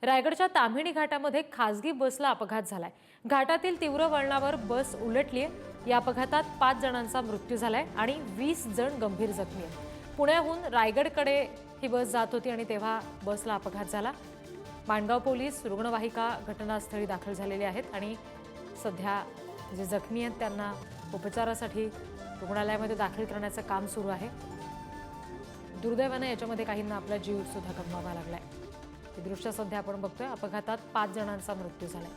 रायगडच्या ताम्हिणी घाटामध्ये खासगी बसला अपघात झालाय। घाटातील तीव्र वळणावर बस उलटलीये। या अपघातात 5 जणांचा मृत्यू झालाय आणि 20 जण गंभीर जखमी आहेत। पुण्याहून रायगडकडे ही बस जात होती आणि तेव्हा बसला अपघात झाला। माणगाव पोलीस रुग्णवाहिका घटनास्थळी दाखल झालेले आहेत आणि सध्या जे जखमी आहेत त्यांना उपचारासाठी रुग्णालयामध्ये दाखल करण्याचं काम सुरू आहे। दुर्दैवाने याच्यामध्ये काहींना आपला जीव सुद्धा गमवावा लागलाय। हे दृश्य सध्या आपण बघतोय। अपघातात 5 जणांचा मृत्यू झालाय।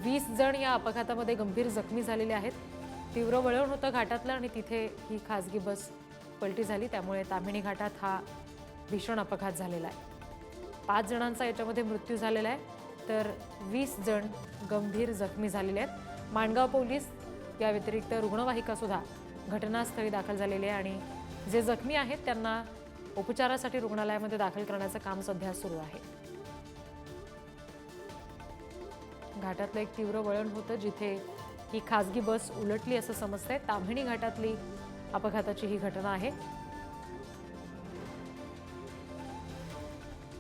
वीस जण या अपघातामध्ये गंभीर जखमी झालेले आहेत। तीव्र वळण होतं घाटातलं आणि तिथे ही खासगी बस पलटी झाली, त्यामुळे ताम्हिणी घाटात हा भीषण अपघात झालेला आहे। 5 जणांचा याच्यामध्ये मृत्यू झालेला आहे तर 20 जण गंभीर जखमी झालेले आहेत। माणगाव पोलीस या व्यतिरिक्त रुग्णवाहिका सुद्धा घटनास्थळी दाखल झालेले आहे आणि जे जखमी आहेत त्यांना उपचारासाठी रुग्णालयामध्ये दाखल करण्याचं काम सध्या सुरू आहे। घाटातलं एक तीव्र वळण होतं जिथे ही खासगी बस उलटली असं समजतंय। ताम्हिणी घाटातली अपघाताची ही घटना आहे।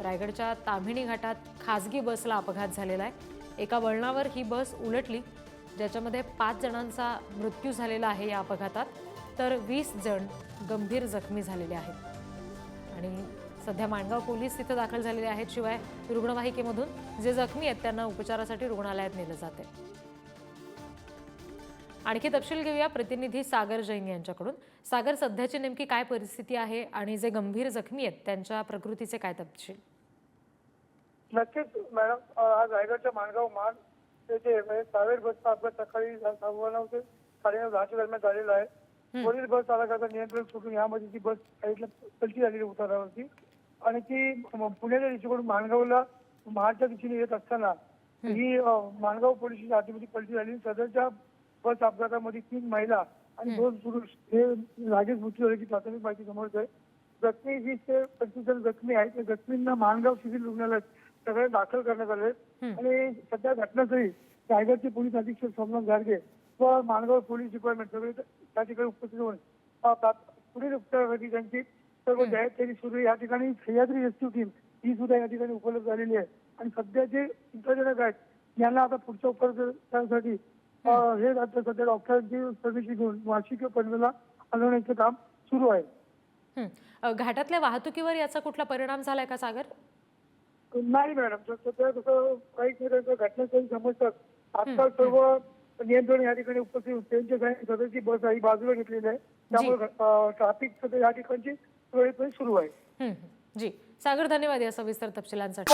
रायगडच्या ताम्हिणी घाटात खासगी बसला अपघात झालेला आहे। एका वळणावर ही बस उलटली ज्याच्यामध्ये 5 जणांचा मृत्यू झालेला आहे या अपघातात, तर 20 जण गंभीर जखमी झालेले आहेत आणि सध्या माणगाव पोलीस तिथे दाखल झालेले आहेत। शिवाय रुग्णवाहिकेमधून जे जखमी आहेत त्यांना उपचारासाठी रुग्णालयात नेलं जाते। आणखी तपशील घेऊया प्रतिनिधी सागर जैन यांच्याकडून। सागर, सध्याची नेमकी काय परिस्थिती आहे आणि जे गंभीर जखमी आहेत त्यांच्या प्रकृतीचे काय तपशील? नक्कीच मॅडम, आज रायगडच्या माणगाव मार्ग येथे प्रायव्हेट बसचा अपघात सकाळी 9:15 ते 9:30 दरम्यान झालेला आहे। वरील बस चालकाचं नियंत्रण सुटून यामध्ये ती बस साईडला पलटी झालेली उतारावरती आणि ती पुण्याच्या दिशेकडून माणगावला महाडच्या दिशेने येत असताना ही माणगाव पोलीस हद्दीमध्ये पलटी झाली। सदरच्या बस अपघातामध्ये 3 महिला आणि 2 पुरुष हे जागीच मृत्यू झाल्याची प्राथमिक माहिती समोर आहे। जखमी 20 ते 25 जण जखमी आहेत। त्या जखमींना माणगाव सिव्हिल रुग्णालयात सगळे दाखल करण्यात आले आणि सध्या घटनास्थळी रायगडचे पोलीस अधीक्षक सोमनाथ गाडगे व माणगाव पोलीस डिपार्टमेंट सगळे त्या ठिकाणी उपस्थित होऊन पुढील उपचारासाठी त्यांची सर्व तयारी सुरू आहे। या ठिकाणी सह्याद्री रेस्क्यू टीम ही सुद्धा या ठिकाणी उपलब्ध झालेली आहे आणि सध्या जे चिंताजनक आहेत यांना आता पुढच्या उपचारासाठी हे आता सध्या डॉक्टरांची परमिशन घेऊन वार्षिक पनवेलला हलवण्याचं काम सुरू आहे। घाटातल्या वाहतुकीवर याचा कुठला परिणाम झालाय का सागर? नाही मॅडम, सध्या कसं काही घटनास्थळी समजतात आजकाल सर्व नियंत्रण या ठिकाणी उपस्थित त्यांच्या सदस्याची बस ही बाजूला घेतलेली आहे, त्यामुळे ट्रॅफिक सध्या या ठिकाणची सुरळीतपणे सुरू आहे। जी सागर, धन्यवाद या सविस्तर तपशिलांसाठी।